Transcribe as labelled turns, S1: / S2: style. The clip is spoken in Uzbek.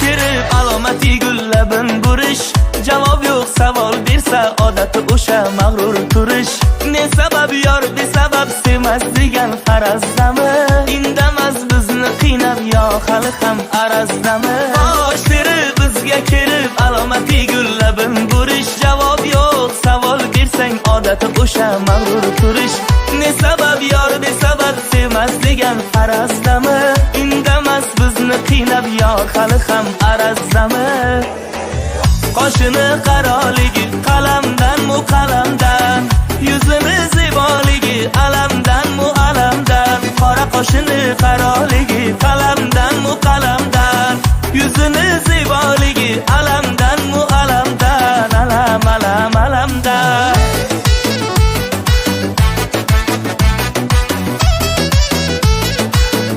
S1: kirib alomati gullabim burish. Javob yo'q savol bersa odati o'sha mag'rur turish. Ne sabab yor besabab sevmas degan farazdami? Indamas bizni qiynab yo hali ham arazdami? Bosh terib bizga kirib alomati gullabim burish. Javob yo'q savol bersang odati o'sha mag'rur turish. Ne sabab yor besabab sevmas degan farazdami? Indamas bizni qiynab yo hali ham arazdami? Qoshini qaroligi qalamdan mu qalamdan, yuzini ziboligi alamdan mu alamdan. Qora qoshini qaroligi qalamdan mu qalamdan, yuzini ziboligi alamdan